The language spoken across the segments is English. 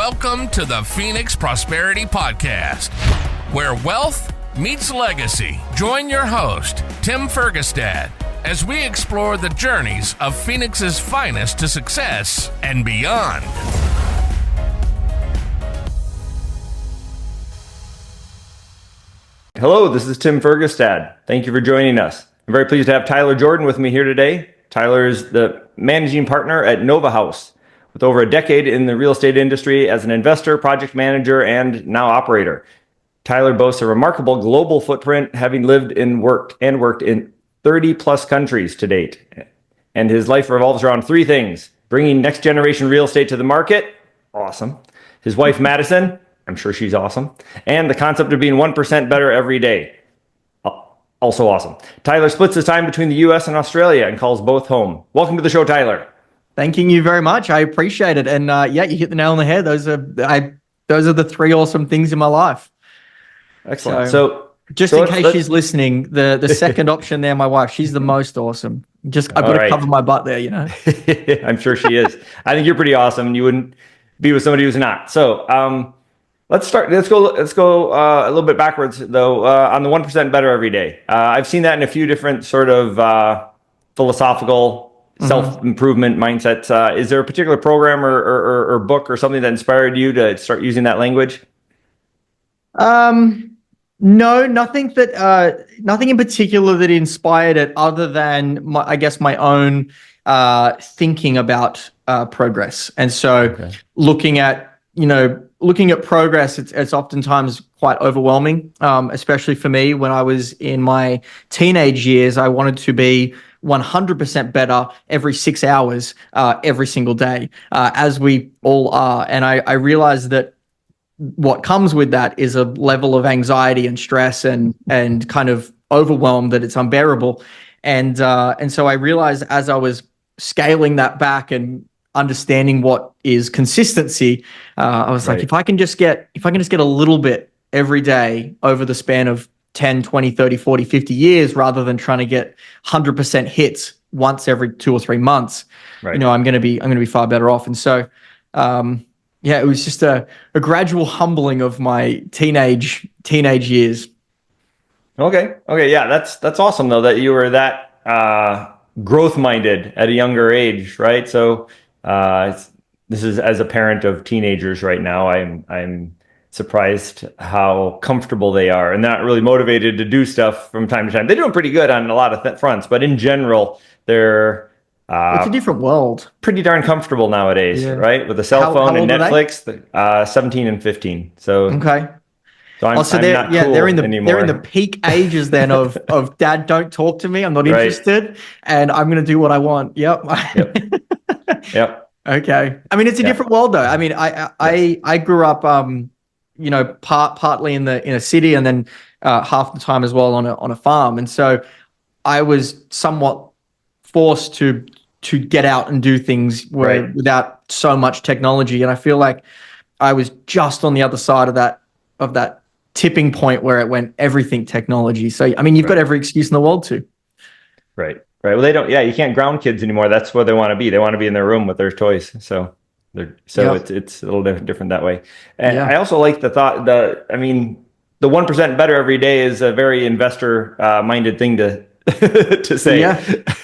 Welcome to the Phoenix Prosperity Podcast, where wealth meets legacy. Join your host, Tim Fergestad, as we explore the journeys of Phoenix's finest to success and beyond. Hello, this is Tim Fergestad. Thank you for joining us. I'm very pleased to have Tyler Jordan with me here today. Tyler is the managing partner at Nova House, with over a decade in the real estate industry as an investor, project manager, and now operator. Tyler boasts a remarkable global footprint, having lived and worked in 30 plus countries to date. And his life revolves around three things: bringing next generation real estate to the market, awesome. His wife, Madison, I'm sure she's awesome. And the concept of being 1% better every day, also awesome. Tyler splits his time between the US and Australia and calls both home. Welcome to the show, Tyler. Thanking you very much. I appreciate it. And yeah, you hit the nail on the head. Those are the three awesome things in my life. Excellent. So just in case she's listening, the second option there, my wife, she's the most awesome. I've got to cover my butt there, you know. I'm sure she is. I think you're pretty awesome. You wouldn't be with somebody who's not. So let's start. Let's go a little bit backwards though, on the 1% better every day. I've seen that in a few different sort of philosophical self-improvement mindsets. Is there a particular program or book or something that inspired you to start using that language? No, nothing in particular that inspired it, other than my own thinking about progress. And so looking at progress, it's oftentimes quite overwhelming, especially for me. When I was in my teenage years, I wanted to be 100% better every 6 hours, every single day, as we all are. And I realized that what comes with that is a level of anxiety and stress and kind of overwhelm that it's unbearable. And so I realized, as I was scaling that back and understanding what is consistency, I was like, if I can just get a little bit every day over the span of 10, 20, 30, 40, 50 years, rather than trying to get 100% hits once every 2 or 3 months, I'm going to be far better off. And so, it was just a gradual humbling of my teenage years. Okay. Yeah. That's awesome though, that you were that, growth minded at a younger age. Right. So, this is as a parent of teenagers right now. I'm surprised how comfortable they are and not really motivated to do stuff from time to time. They're doing pretty good on a lot of fronts, but in general, they're it's a different world. Pretty darn comfortable nowadays, right? With a cell phone and Netflix, 17 and 15. So okay. So I'm not cool they're in the peak ages then of Dad, don't talk to me. I'm not interested, and I'm going to do what I want. Yep. Yep. Okay. I mean, it's a different world though. I mean, I grew up, partly in a city, and then half the time as well on a farm, and so I was somewhat forced to get out and do things without so much technology. And I feel like I was just on the other side of that tipping point where it went everything technology. So, I mean, you've got every excuse in the world to. Right. Well, they don't, you can't ground kids anymore. That's where they want to be. They want to be in their room with their toys. So it's a little different that way. And I also like the thought the 1% better every day is a very investor minded thing to say,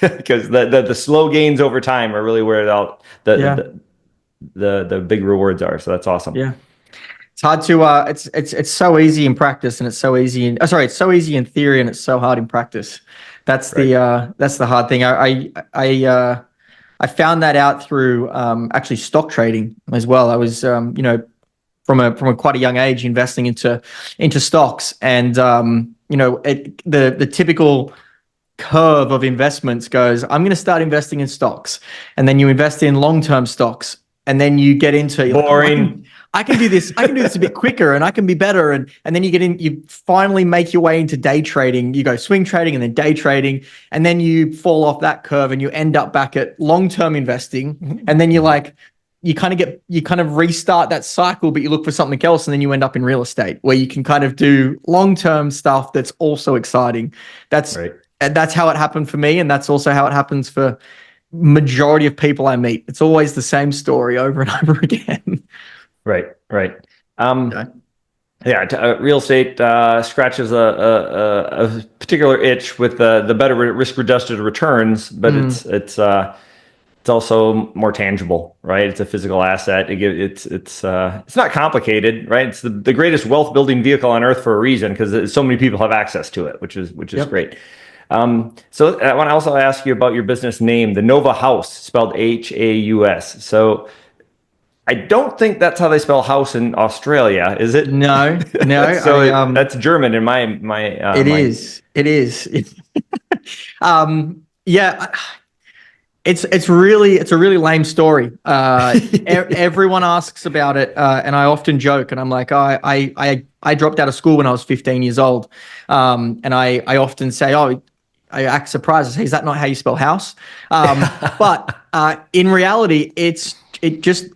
because the slow gains over time are really where the big rewards are. So that's awesome. Yeah, it's hard to it's so easy in practice, and it's so easy in theory, and it's so hard in practice. That's the hard thing. I found that out through actually stock trading as well. I was from a quite a young age investing into stocks, and the typical curve of investments goes, I'm going to start investing in stocks, and then you invest in long-term stocks, and then you get into boring. I can do this a bit quicker, and I can be better, and then you finally make your way into day trading. You go swing trading and then day trading, and then you fall off that curve and you end up back at long-term investing, and then you kind of restart that cycle, but you look for something else, and then you end up in real estate, where you can kind of do long-term stuff that's also exciting. That's how it happened for me, and that's also how it happens for majority of people I meet. It's always the same story over and over again. Right, right. Um, Okay. yeah, real estate scratches a particular itch with the better risk-adjusted returns, but Mm, it's also more tangible, right? It's a physical asset. It's not complicated, right? It's the greatest wealth building vehicle on earth for a reason because so many people have access to it, which is yep. great. So I want to also ask you about your business name, the Nova House, spelled Haus. So I don't think that's how they spell house in Australia, is it? No, no, That's German in my it mind. is. It is. Yeah, it's a really lame story. Everyone asks about it, and I often joke, and I'm like, I dropped out of school when I was 15 years old, and I often say, oh, I act surprised. I say, is that not how you spell house? But in reality, it just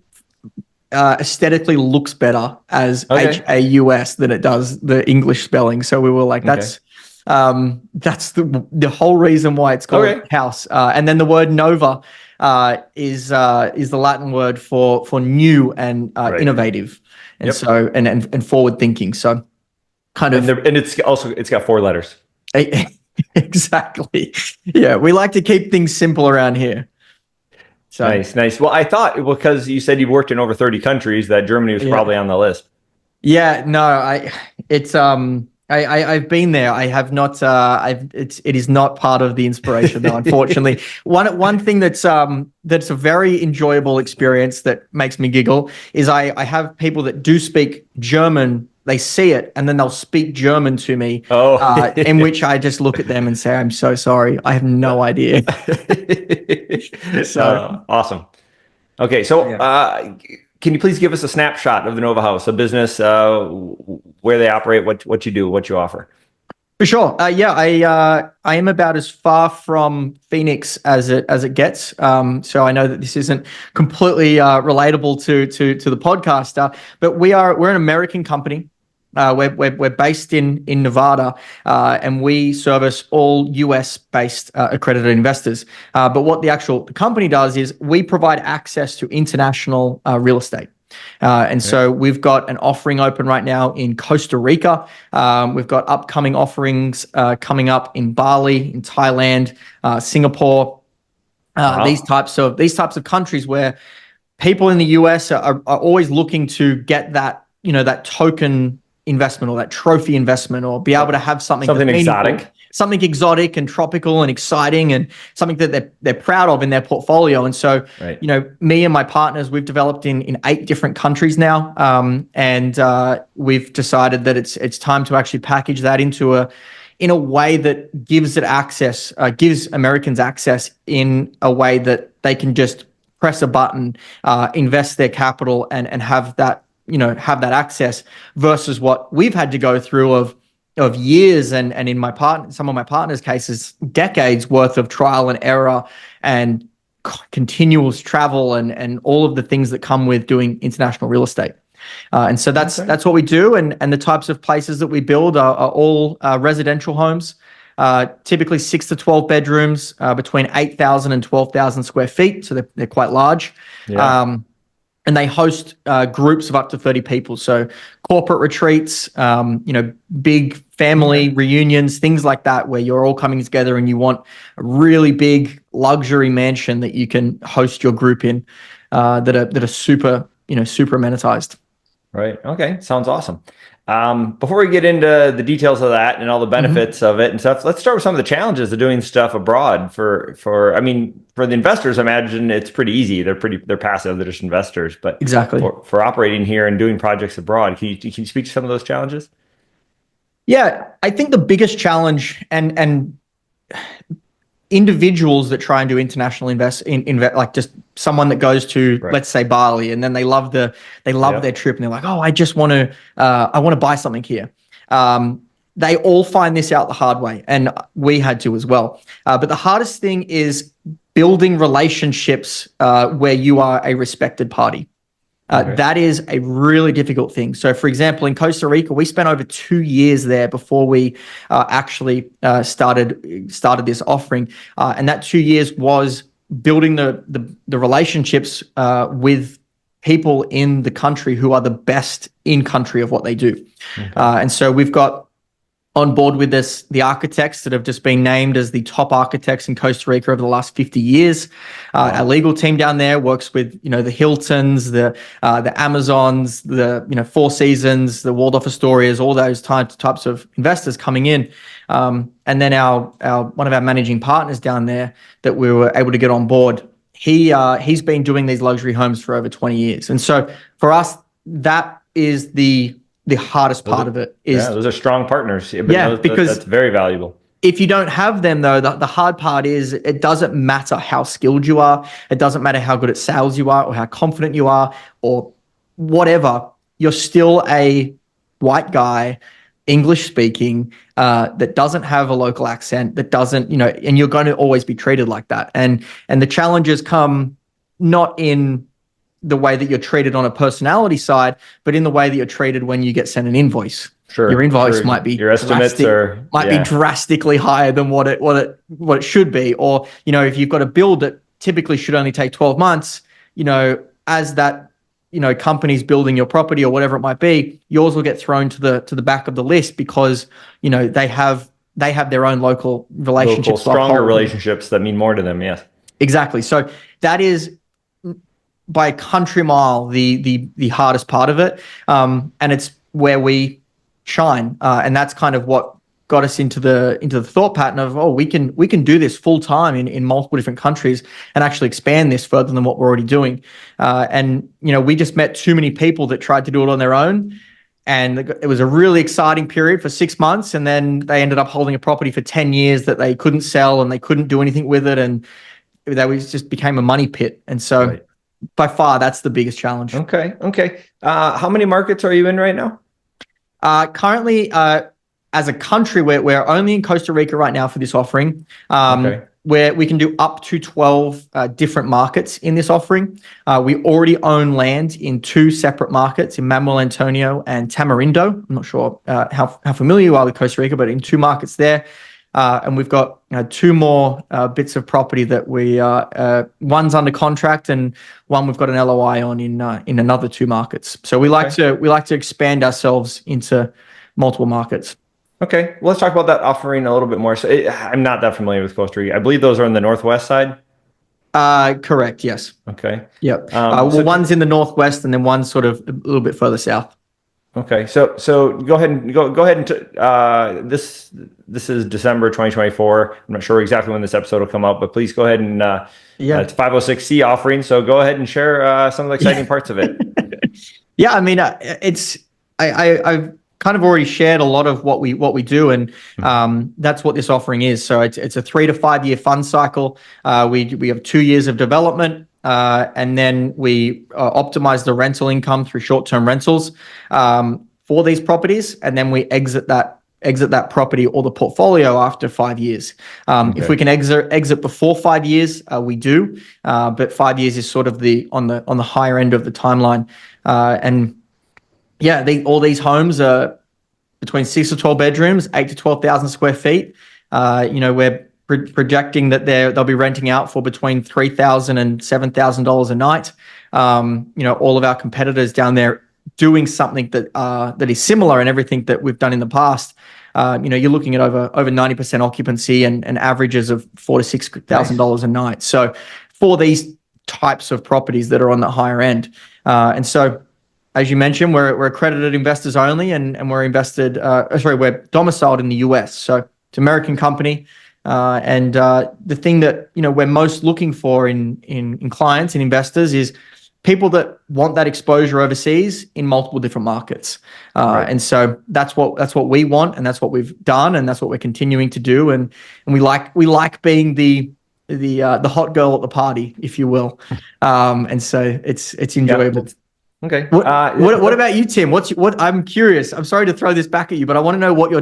aesthetically looks better as Okay. Haus than it does the English spelling. So we were like, Okay. that's the whole reason why it's called Okay. house. And then the word nova is the Latin word for new and Right. innovative, and Yep. so and forward thinking. So kind And of it's got 4 letters. exactly. Yeah, we like to keep things simple around here. So Nice, nice. Well, I thought because you said you worked in over 30 countries that Germany was yeah. probably on the list. Yeah, no, I've been there. I have not it is not part of the inspiration though, unfortunately. One thing that's a very enjoyable experience that makes me giggle is I have people that do speak German, they see it and then they'll speak German to me, Oh, in which I just look at them and say, I'm so sorry. I have no idea. So awesome. Okay, so yeah. can you please give us a snapshot of the Nova House, a business, where they operate, what you do, what you offer? For sure. Yeah, I am about as far from Phoenix as it gets. So I know that this isn't completely relatable to the podcast, but we're an American company. We're based in Nevada, and we service all US based accredited investors. But what the company does is we provide access to international real estate. And Okay. so we've got an offering open right now in Costa Rica. We've got upcoming offerings coming up in Bali, in Thailand, Singapore. These Wow. types of countries where people in the US are always looking to get that, that token investment or that trophy investment, or be able to have something Something that's meaningful, exotic. something exotic and tropical and exciting, and something that they're proud of in their portfolio. And so, Right. me and my partners, we've developed in 8 different countries now, and we've decided that it's time to actually package that in a way that gives gives Americans access in a way that they can just press a button, invest their capital, and have that access, versus what we've had to go through of years, and in some of my partners' cases, decades worth of trial and error and continuous travel and all of the things that come with doing international real estate. And so that's Okay. that's what we do, and the types of places that we build are all residential homes, typically 6 to 12 bedrooms, between 8,000 and 12,000 square feet, so they're quite large. Yeah. And they host groups of up to 30 people. So corporate retreats, big family reunions, things like that, where you're all coming together and you want a really big luxury mansion that you can host your group in, that are super, super amenitized. Right. Okay. Sounds awesome. Before we get into the details of that and all the benefits of it and stuff, let's start with some of the challenges of doing stuff abroad. For the investors, I imagine it's pretty easy. They're passive. They're just investors. But Exactly. for operating here and doing projects abroad, can you speak to some of those challenges? Yeah, I think the biggest challenge, and individuals that try and do international invest like just someone that goes to, Right. let's say, Bali, and then they love Yeah. their trip, and they're like, oh, I want to buy something here. They all find this out the hard way, and we had to as well. But the hardest thing is building relationships where you are a respected party. Okay. That is a really difficult thing. So, for example, in Costa Rica, we spent over 2 years there before we actually started this offering, and that 2 years was building the relationships with people in the country who are the best in country of what they do. Okay. And so we've got on board with this the architects that have just been named as the top architects in Costa Rica over the last 50 years. Our legal team down there works with, the Hiltons, the Amazons, the, Four Seasons, the Waldorf Astorias, all those types of investors coming in. And then our one of our managing partners down there that we were able to get on board, he's been doing these luxury homes for over 20 years. And so for us, that is the hardest part of it. Those are strong partners. Because that's very valuable. If you don't have them, though, the hard part is it doesn't matter how skilled you are. It doesn't matter how good at sales you are or how confident you are or whatever. You're still a white guy, English speaking, that doesn't have a local accent, that doesn't, and you're going to always be treated like that. And the challenges come not in the way that you're treated on a personality side, but in the way that you're treated when you get sent an invoice. Sure. Your invoice might be your estimates be drastically higher than what it should be. Or, if you've got a build that typically should only take 12 months, as that, company's building your property or whatever it might be, yours will get thrown to the back of the list because, they have their own local relationships. Stronger relationships that mean more to them. Yes. Exactly. So that is by a country mile the hardest part of it, and it's where we shine, and that's kind of what got us into the thought pattern of, we can do this full time in multiple different countries and actually expand this further than what we're already doing. And we just met too many people that tried to do it on their own, and it was a really exciting period for 6 months, and then they ended up holding a property for 10 years that they couldn't sell and they couldn't do anything with it, and that just became a money pit. And so. Right. By far, that's the biggest challenge. Okay. How many markets are you in right now? Currently, as a country, we're only in Costa Rica right now for this offering, where we can do up to 12 different markets in this offering. We already own land in 2 separate markets, in Manuel Antonio and Tamarindo. I'm not sure how familiar you are with Costa Rica, but in 2 markets there. And we've got 2 more bits of property that one's under contract and one we've got an LOI on in another 2 markets. So we like to expand ourselves into multiple markets. Okay, well, let's talk about that offering a little bit more. So I'm not that familiar with Costa Rica. I believe those are on the northwest side. Correct. Yes. Okay. Yep. One's in the northwest and then one's sort of a little bit further south. Okay, so go ahead and this is December 2024. I'm not sure exactly when this episode will come out, but please go ahead and it's 506C offering. So go ahead and share some of the exciting parts of it. Yeah, I mean, I've kind of already shared a lot of what we do, and that's what this offering is. So it's a 3 to 5 year fund cycle. We have 2 years of development. And then we optimize the rental income through short-term rentals for these properties, and then we exit that property or the portfolio after 5 years. If we can exit before 5 years, we do, but 5 years is sort of on the higher end of the timeline. And yeah, all these homes are between 6 to 12 bedrooms, 8 to 12,000 square feet. We're projecting that they'll be renting out for between $3,000 and $7,000 a night. All of our competitors down there doing something that is similar and everything that we've done in the past. You're looking at over 90% occupancy and averages of $4,000 to $6,000 a night. So for these types of properties that are on the higher end, and so as you mentioned, we're accredited investors only, and we're we're domiciled in the US. So it's an American company. And the thing that we're most looking for in clients and investors is people that want that exposure overseas in multiple different markets. And so that's what we want, and that's what we've done, and that's what we're continuing to do. And we like being the hot girl at the party, if you will. And so it's enjoyable. Yeah. Okay. What about you, Tim? What I'm curious. I'm sorry to throw this back at you, but I want to know what's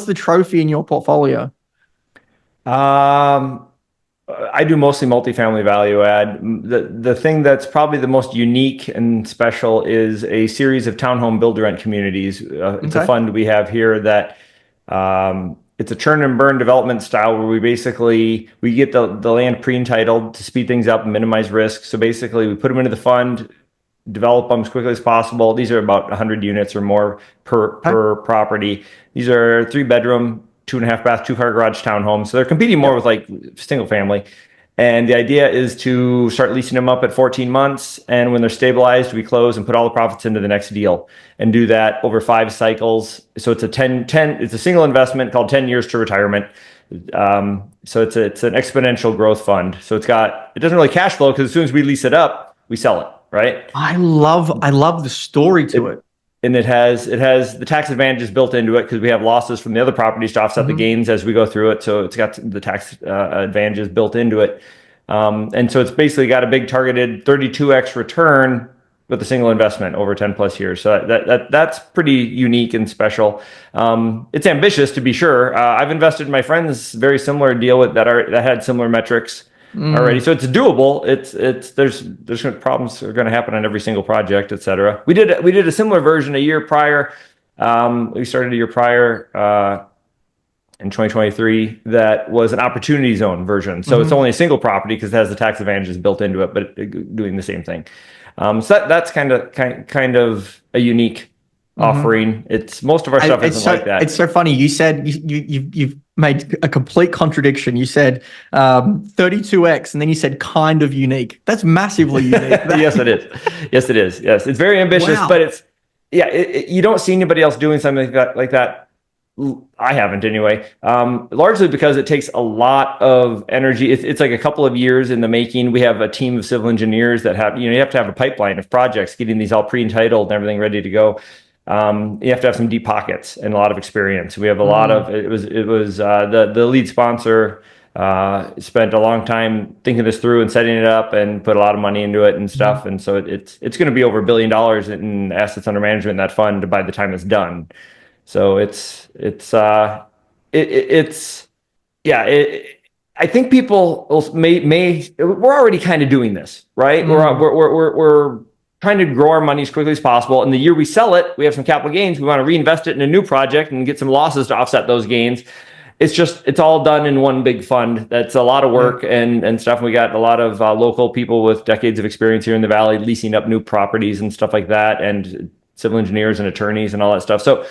the trophy in your portfolio? I do mostly multifamily value add. The thing that's probably the most unique and special is a series of townhome build-to-rent communities. It's a fund we have here that it's a churn and burn development style where we get the land pre-entitled to speed things up and minimize risk. So basically we put them into the fund, develop them as quickly as possible. These are about 100 units or more per property. These are 3-bedroom, 2.5 bath, 2-car garage townhomes. So they're competing more with like single family. And the idea is to start leasing them up at 14 months. And when they're stabilized, we close and put all the profits into the next deal and do that over 5 cycles. So it's it's a single investment called 10 years to retirement. So it's an exponential growth fund. So it doesn't really cash flow because as soon as we lease it up, we sell it, right? I love the story to it. And it has the tax advantages built into it because we have losses from the other properties to offset the gains as we go through it. So it's got the tax advantages built into it. And so it's basically got a big targeted 32x return with a single investment over 10 plus years. So that's pretty unique and special. It's ambitious to be sure. I've invested in my friend's very similar deal that had similar metrics already. So it's doable. There's problems are going to happen on every single project, et cetera. We did a similar version a year prior. We started a year prior in 2023 that was an opportunity zone version. So it's only a single property because it has the tax advantages built into it, but doing the same thing. So that's kind of a unique offering. It's most of our stuff isn't like that. It's so funny. You said you've made a complete contradiction. You said 32x, and then you said kind of unique. That's massively unique. Yes, it is. Yes, it is. Yes, it's very ambitious, but you don't see anybody else doing something like that. I haven't anyway. Largely because it takes a lot of energy. It's like a couple of years in the making. We have a team of civil engineers that you have to have a pipeline of projects, getting these all pre-entitled and everything ready to go. You have to have some deep pockets and a lot of experience. We have a lot of it was the lead sponsor spent a long time thinking this through and setting it up and put a lot of money into it and stuff. And so it's going to be over $1 billion in assets under management in that fund by the time it's done. So I think people we're already kind of doing this, right? We're trying to grow our money as quickly as possible. And the year we sell it, we have some capital gains. We want to reinvest it in a new project and get some losses to offset those gains. It's all done in one big fund. That's a lot of work and stuff. We got a lot of local people with decades of experience here in the Valley leasing up new properties and stuff like that, and civil engineers and attorneys and all that stuff. So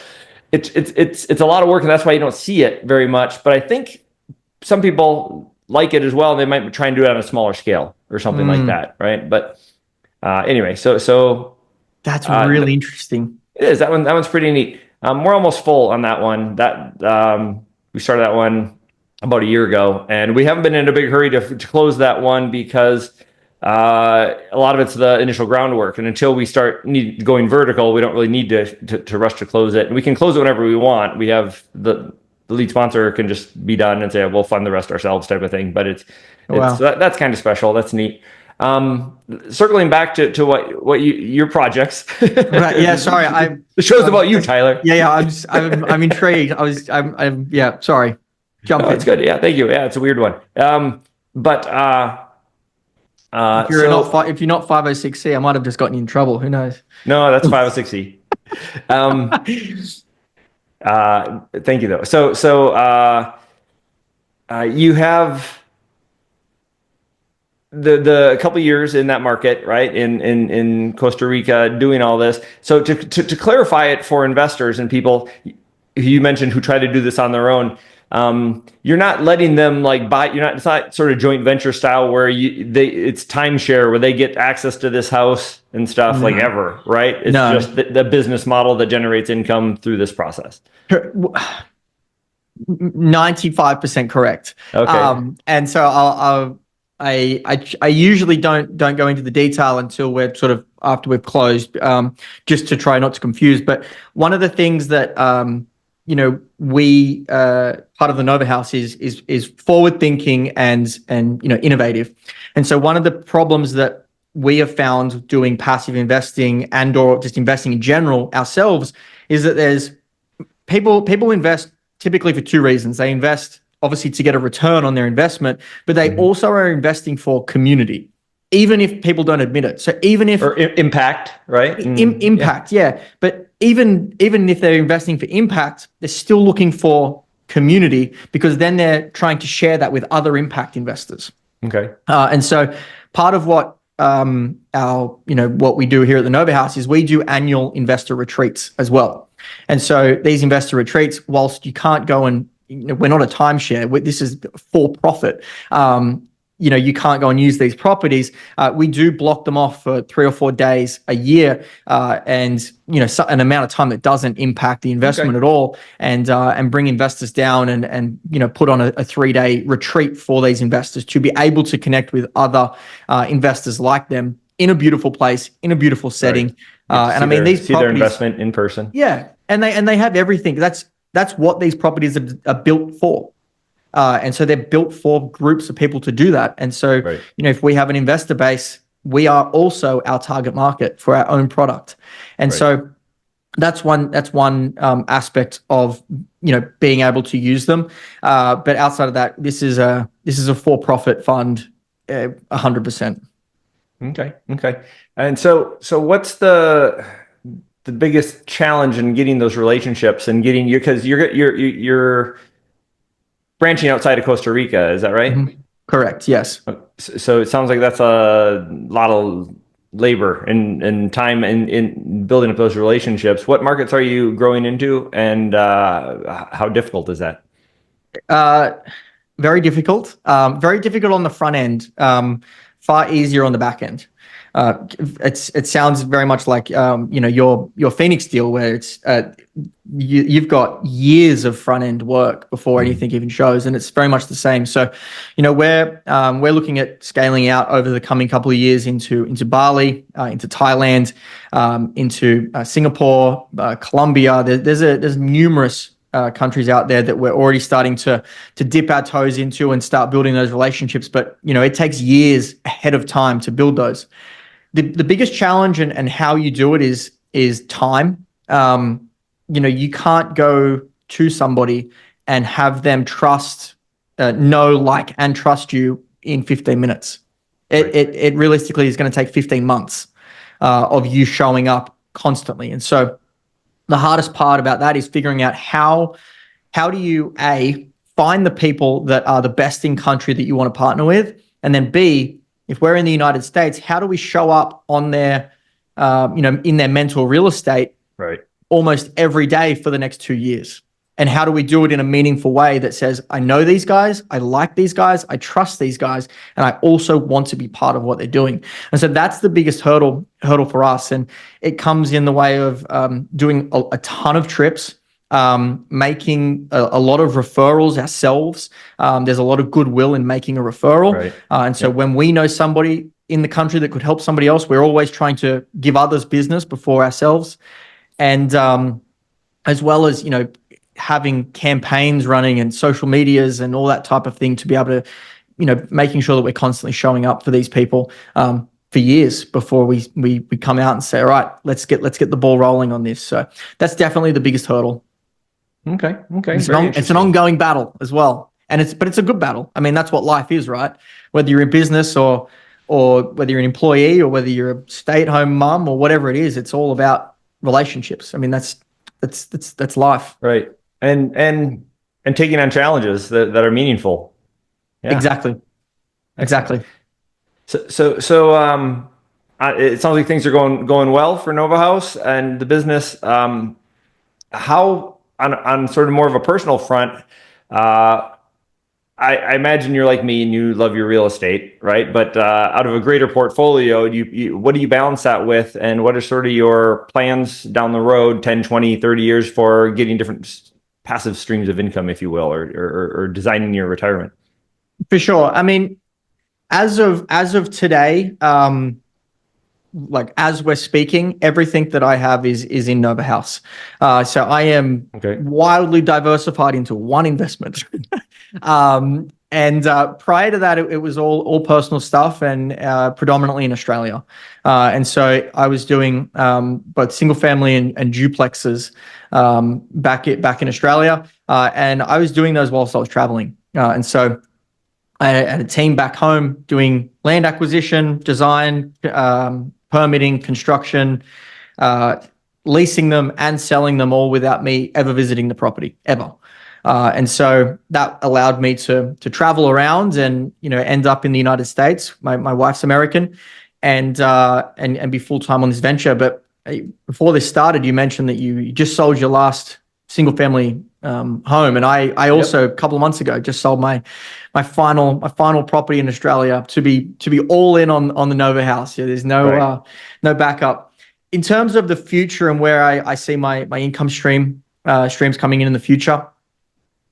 it's a lot of work, and that's why you don't see it very much. But I think some people like it as well. They might try and do it on a smaller scale or something like that, right? But anyway, so that's really interesting. It is. That one's pretty neat. We're almost full on that one. We started that one about a year ago, and we haven't been in a big hurry to close that one because a lot of it's the initial groundwork. And until we start going vertical, we don't really need to rush to close it. And we can close it whenever we want. We have the lead sponsor can just be done and say, we'll fund the rest ourselves type of thing. But that's kind of special. That's neat. Circling back to what your projects. Right. Yeah. Sorry. The show's about you, Tyler. Yeah. I'm intrigued. Yeah. Sorry. Jump in. It's good. Yeah. Thank you. Yeah. It's a weird one. If you're not 506C, I might have just gotten you in trouble. Who knows? No, that's 506C. Thank you though. So you have the couple years in that market, right? In Costa Rica doing all this. So to clarify it for investors and people who you mentioned who try to do this on their own, you're not letting them buy. It's not sort of joint venture style where it's timeshare where they get access to this house and stuff ever, right? It's just the business model that generates income through this process. 95% correct. Okay. And so I usually don't go into the detail until we're sort of after we've closed, just to try not to confuse. But one of the things that we part of the Nova House is forward thinking and innovative. And so one of the problems that we have found doing passive investing and or just investing in general ourselves is that there's people invest typically for two reasons. They invest obviously to get a return on their investment, but they also are investing for community, even if people don't admit it. So even if impact, right? Impact, yeah. But even if they're investing for impact, they're still looking for community, because then they're trying to share that with other impact investors. Okay. And so part of what what we do here at the Nova House is we do annual investor retreats as well. And so these investor retreats, whilst you can't go and, we're not a timeshare, this is for profit. You can't go and use these properties. We do block them off for 3 or 4 days a year, and an amount of time that doesn't impact the investment at all, and bring investors down and put on a 3-day retreat for these investors to be able to connect with other investors like them in a beautiful place, in a beautiful setting. Right. And I mean, these properties, their investment in person. Yeah, and they have everything. That's what these properties are built for. And so they're built for groups of people to do that. And so, if we have an investor base, we are also our target market for our own product. And so that's one aspect of, being able to use them. But outside of that, this is a for-profit fund, 100%. Okay. And so what's the biggest challenge in getting those relationships and getting you, because you're branching outside of Costa Rica, is that right? Mm-hmm. Correct. Yes. So it sounds like that's a lot of labor and time in building up those relationships. What markets are you growing into, and how difficult is that? Very difficult. Very difficult on the front end. Far easier on the back end. It sounds very much like your Phoenix deal, where it's you've got years of front end work before anything even shows, and it's very much the same. So, we're looking at scaling out over the coming couple of years into Bali, into Thailand, into Singapore, Colombia. There's numerous countries out there that we're already starting to dip our toes into and start building those relationships. But it takes years ahead of time to build those. The biggest challenge and how you do it is time. You can't go to somebody and have them know, like, and trust you in 15 minutes. It realistically is going to take 15 months of you showing up constantly. And so the hardest part about that is figuring out how do you, A, find the people that are the best in country that you want to partner with, and then B, if we're in the United States, how do we show up on their, in their mental real estate almost every day for the next 2 years? And how do we do it in a meaningful way that says, I know these guys, I like these guys, I trust these guys, and I also want to be part of what they're doing. And so that's the biggest hurdle for us. And it comes in the way of doing a ton of trips, making a lot of referrals ourselves. There's a lot of goodwill in making a referral. And so when we know somebody in the country that could help somebody else, we're always trying to give others business before ourselves. And as well as, having campaigns running and social medias and all that type of thing to be able to, making sure that we're constantly showing up for these people for years before we come out and say, all right, let's get the ball rolling on this. So that's definitely the biggest hurdle. Okay. It's an ongoing battle as well. But it's a good battle. I mean, that's what life is, right? Whether you're in business or whether you're an employee or whether you're a stay-at-home mom or whatever it is, it's all about relationships. I mean, that's life. Right. And taking on challenges that are meaningful. Yeah. Exactly. So it sounds like things are going well for Nova House and the business. How on sort of more of a personal front, I imagine you're like me and you love your real estate, right? But out of a greater portfolio, what do you balance that with? And what are sort of your plans down the road, 10, 20, 30 years for getting different passive streams of income, if you will, or designing your retirement? For sure. I mean, as of today, like as we're speaking, everything that I have is in Nova House. So I am wildly diversified into one investment. And prior to that, it was all personal stuff and predominantly in Australia. And so I was doing both single family and duplexes back in Australia. And I was doing those whilst I was traveling. And so I had a team back home doing land acquisition, design, permitting, construction, leasing them and selling them all without me ever visiting the property, ever. And so that allowed me to travel around and, end up in the United States. My wife's American, and be full time on this venture. But before this started, you mentioned that you just sold your last single family home, and I also a couple of months ago just sold my final property in Australia to be all in on the Nova house. Yeah, there's no backup. In terms of the future and where I see my income streams coming in the future,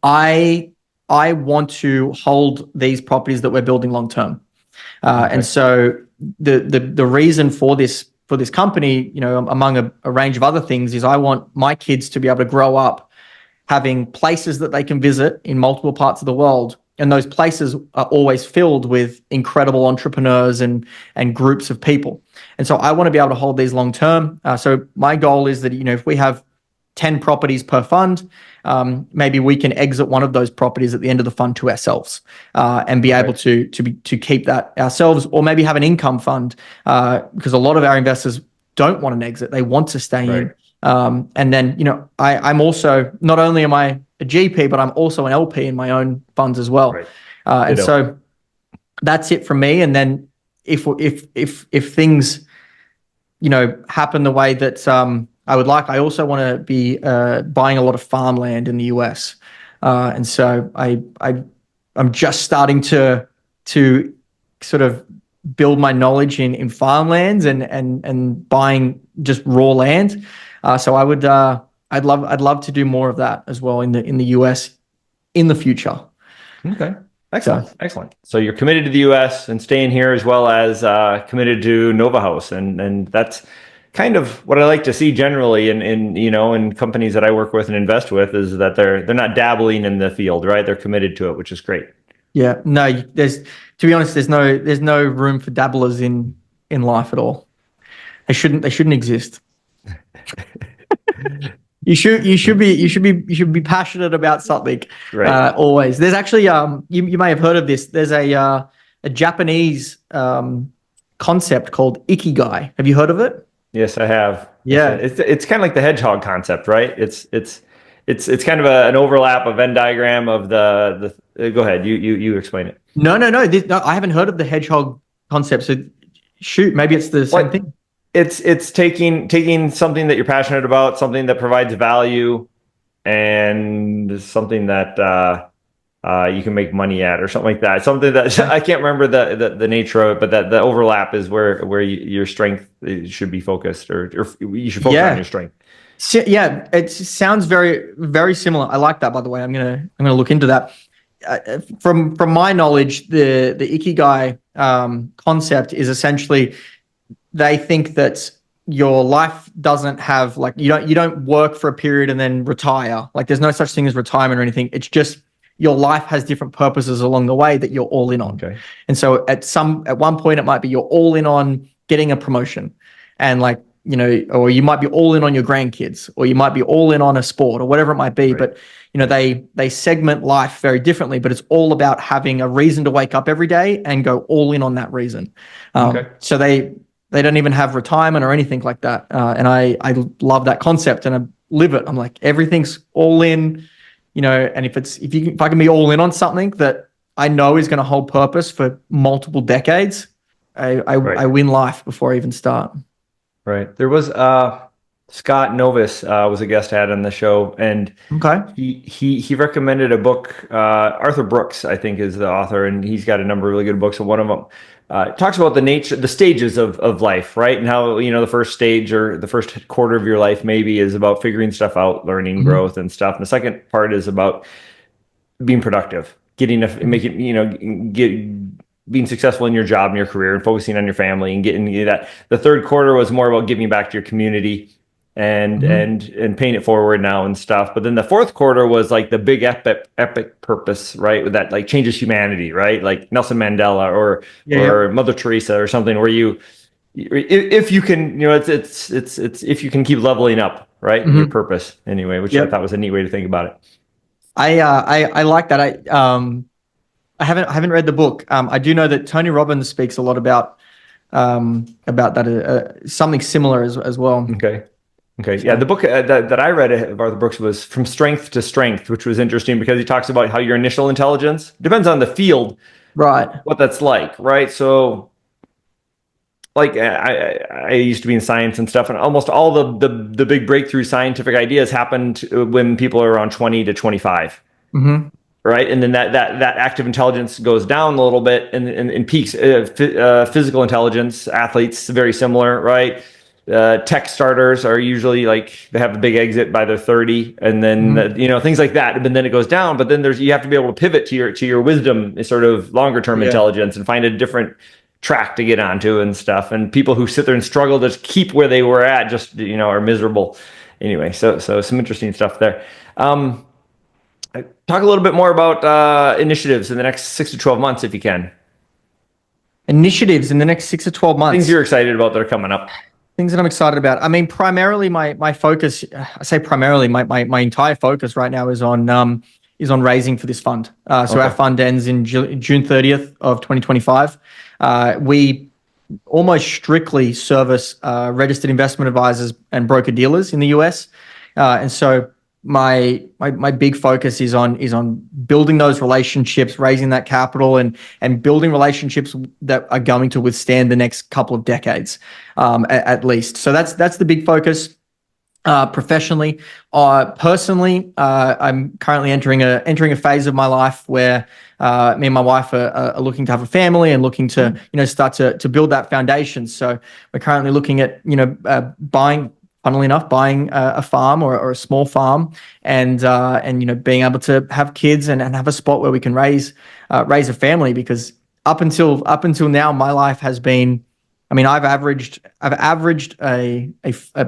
I want to hold these properties that we're building long term, and so the reason for this company, among a range of other things, is I want my kids to be able to grow up having places that they can visit in multiple parts of the world. And those places are always filled with incredible entrepreneurs and groups of people. And so I want to be able to hold these long term. So my goal is that, if we have 10 properties per fund, maybe we can exit one of those properties at the end of the fund to ourselves, and be able to keep that ourselves, or maybe have an income fund, because a lot of our investors don't want an exit; they want to stay in. And then, I'm also, not only am I a GP, but I'm also an LP in my own funds as well. And so that's it from me. And then if things, happen the way that I would like, I also want to be buying a lot of farmland in the US. And so I'm just starting to sort of build my knowledge in farmlands and buying just raw land. So I'd love to do more of that as well in the US in the future. Okay. Excellent. So you're committed to the US and staying here, as well as committed to Nova House, and that's kind of what I like to see generally in companies that I work with and invest with, is that they're not dabbling in the field, right? They're committed to it, which is great. Yeah. No, to be honest, there's no room for dabblers in life at all. They shouldn't exist. You should be passionate about something. Right. Always. There's actually you may have heard of this. There's a Japanese concept called ikigai. Have you heard of it? Yes, I have. Yeah. It's kind of like the hedgehog concept, right? It's kind of an overlap, a Venn diagram of the go ahead. You explain it. No. I haven't heard of the hedgehog concept. So shoot, maybe it's the same thing. It's taking something that you're passionate about, something that provides value, and something that you can make money at, or something like that. Something that I can't remember the nature of it, but that the overlap is where your strength should be focused, or you should focus on your strength. So, yeah, it sounds very, very similar. I like that, by the way. I'm gonna look into that. From my knowledge, the ikigai concept is essentially, they think that your life doesn't have, like, you don't work for a period and then retire. Like, there's no such thing as retirement or anything. It's just your life has different purposes along the way that you're all in on. Okay. And so at one point it might be you're all in on getting a promotion, and or you might be all in on your grandkids, or you might be all in on a sport, or whatever it might be. Right. But they segment life very differently, but it's all about having a reason to wake up every day and go all in on that reason. So they don't even have retirement or anything like that. And I love that concept, and I live it. I'm like, everything's all in, and if I can be all in on something that I know is going to hold purpose for multiple decades, I win life before I even start. Right. There was Scott Novus was a guest I had on the show, and he recommended a book. Arthur Brooks, I think, is the author, and he's got a number of really good books. And one of them talks about the stages of life, right? And how, the first stage, or the first quarter of your life maybe, is about figuring stuff out, learning, growth, and stuff. And the second part is about being productive, being successful in your job and your career, and focusing on your family and getting that. The third quarter was more about giving back to your community and paying it forward now and stuff. But then the fourth quarter was like the big epic purpose, right? That like changes humanity, right? Like Nelson Mandela or Mother Teresa or something, where if you can, it's if you can keep leveling up, right? Your purpose anyway, which I thought was a neat way to think about it. I like that. I haven't read the book. I do know that Tony Robbins speaks a lot about that, something similar as well. Okay. Okay. Yeah. The book that I read of Arthur Brooks was From Strength to Strength, which was interesting because he talks about how your initial intelligence depends on the field, Right. what that's like, right? So, like I used to be in science and stuff, and almost all the big breakthrough scientific ideas happened when people are around 20 to 25. Mm-hmm. Right, and then that active intelligence goes down a little bit and peaks. Physical intelligence, athletes, very similar, right? Tech starters are usually like they have a big exit by their 30, and then things like that. And then it goes down. But then you have to be able to pivot to your wisdom, sort of longer term intelligence, and find a different track to get onto and stuff. And people who sit there and struggle to keep where they were at just are miserable. Anyway, so some interesting stuff there. Talk a little bit more about initiatives in the next 6 to 12 months, if you can. Initiatives in the next 6 to 12 months. Things you're excited about that are coming up. Things that I'm excited about. I mean, primarily my focus, I say primarily, my entire focus right now is on raising for this fund. So our fund ends in June 30th of 2025. We almost strictly service registered investment advisors and broker dealers in the US. And so my big focus is on building those relationships, raising that capital, and building relationships that are going to withstand the next couple of decades, at least. So that's the big focus. Professionally, personally, I'm currently entering a phase of my life where me and my wife are looking to have a family and looking to start to build that foundation. So we're currently looking at buying. Funnily enough, buying a farm or a small farm, and being able to have kids and have a spot where we can raise a family. Because up until now, my life has been, I mean, I've averaged a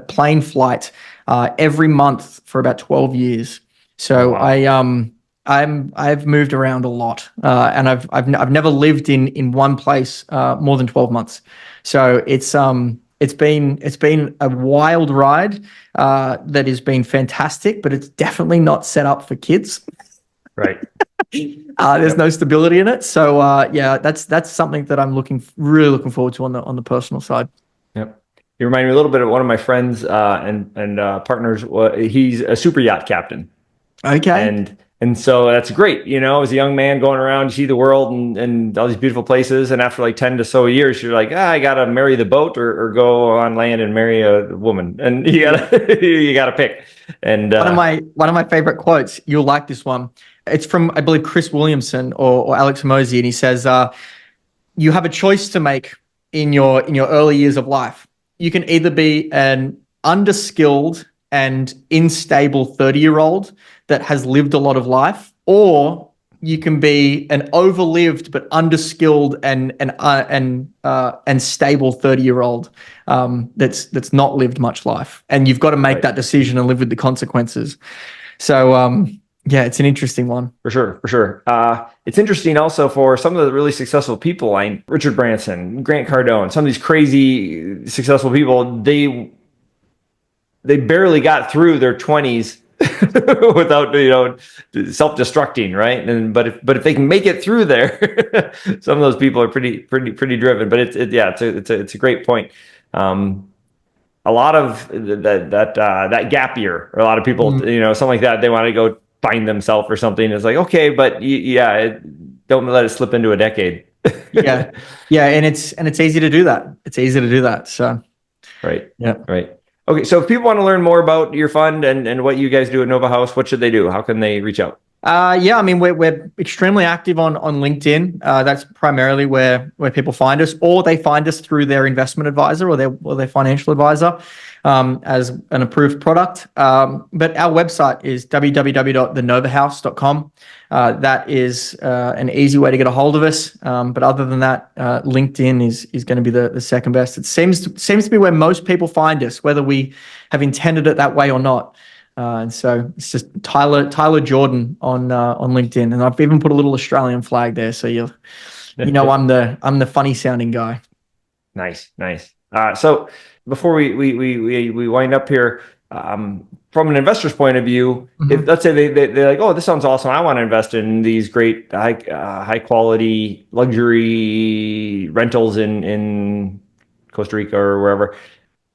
plane flight every month for about 12 years. So wow. I've moved around a lot, and I've never lived in one place more than 12 months. So it's been a wild ride that has been fantastic, but it's definitely not set up for kids. Right. There's no stability in it. So that's something that I'm really looking forward to on the personal side. Yep. You remind me a little bit of one of my friends and partners. He's a super yacht captain. Okay. And so that's great, as a young man going around, you see the world and all these beautiful places. And after like 10 to so years, you're like, I got to marry the boat or go on land and marry a woman. And you gotta pick. And one of my favorite quotes, you'll like this one. It's from, I believe, Chris Williamson or Alex Hormozi. And he says, you have a choice to make in your early years of life. You can either be an underskilled and unstable 30-year-old that has lived a lot of life, or you can be an overlived but underskilled and stable 30-year-old that's not lived much life, and you've got to make that decision and live with the consequences. So it's an interesting one. For sure. It's interesting also for some of the really successful people, like Richard Branson, Grant Cardone, some of these crazy successful people, they barely got through their 20s without self-destructing, right? But if they can make it through there, some of those people are pretty driven. But it's a great point. A lot of that gap year, or a lot of people, something like that, they want to go find themselves or something. It's like, okay, but don't let it slip into a decade. yeah, and it's easy to do that. So, right, yeah, right. Okay, so if people want to learn more about your fund and what you guys do at Nova House, what should they do? How can they reach out? I mean, we're extremely active on LinkedIn. That's primarily where people find us, or they find us through their investment advisor or their financial advisor as an approved product. But our website is www.thenovahouse.com. That is an easy way to get a hold of us. But other than that, LinkedIn is going to be the second best. It seems to be where most people find us, whether we have intended it that way or not. And so it's just Tyler Jordan on LinkedIn, and I've even put a little Australian flag there, so I'm the funny sounding guy. Nice. So before we wind up here, from an investor's point of view, if let's say they're like, oh, this sounds awesome, I want to invest in these great high quality luxury rentals in Costa Rica or wherever.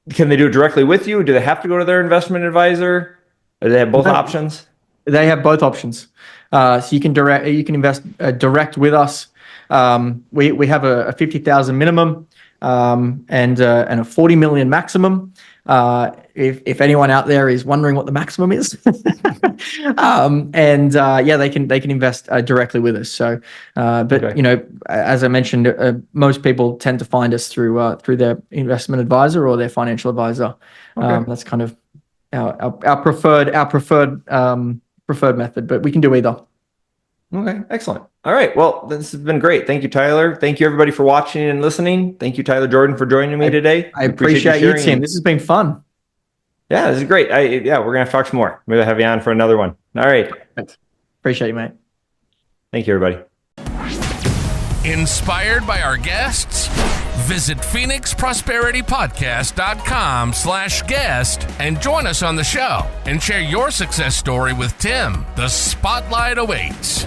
can they do it directly with you? Do they have to go to their investment advisor? Or do they have both options? They have both options. So you can invest direct with us. We have a 50,000 minimum and a 40 million maximum. If anyone out there is wondering what the maximum is, they can invest directly with us. So, but as I mentioned, most people tend to find us through their investment advisor or their financial advisor. Okay. That's kind of our preferred method, but we can do either. Okay, excellent. All right. Well, this has been great. Thank you, Tyler. Thank you, everybody, for watching and listening. Thank you, Tyler Jordan, for joining me today. I appreciate you, Tim. This has been fun. Yeah, this is great. We're going to have to talk some more. Maybe I'll have you on for another one. All right. Thanks. Appreciate you, mate. Thank you, everybody. Inspired by our guests? Visit phoenixprosperitypodcast.com/guest and join us on the show and share your success story with Tim. The spotlight awaits.